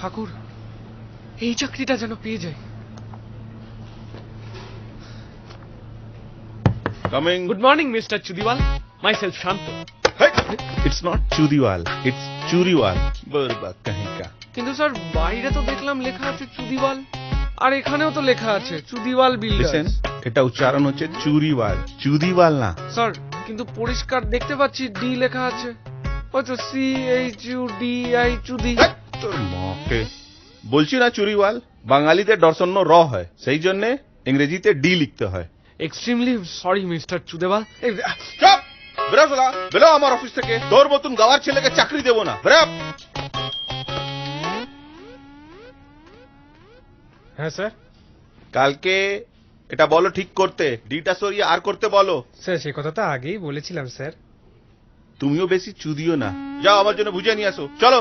ঠাকুর, এই চাকরিটা যেন পেয়ে যাই। Coming. Good morning mister Chudiwal, myself Shanta. Hey, it's not Chudiwal, it's Churiwal. बर्बाद कहीं का। কিন্তু স্যার বাইরে তো দেখলাম লেখা আছে চুদিওয়াল, আর এখানেও তো লেখা আছে চুদিওয়াল Listen, বিল্ডার্স। এটা উচ্চারণ হচ্ছে চুরিওয়াল, চুদিওয়াল না। স্যার কিন্তু পরিষ্কার দেখতে পাচ্ছি ডি লেখা আছে, ওই তো CHUDI চুদি। হেৎ, তোর মাকে বলছি না চুরিওয়াল, বাঙালিদের দর্শন্য র হয়, সেই জন্য ইংরেজিতে ডি লিখতে হয়। Extremely sorry mister Chudewal. চুপ! বেরো শালা, বেরো আমার অফিস থেকে। তোর মতন গাওয়ার ছেলেকে চাকরি দেবো না। বেরো! হ্যাঁ স্যার। কালকে এটা বলো ঠিক করতে, ডিটা সরিয়ে আর করতে বলো। স্যার সে কথা তো আগেই বলেছিলাম স্যার। তুমিও বেশি চুদিও না। যাও আমার জন্য বুঝে নিয়ে আসো, চলো।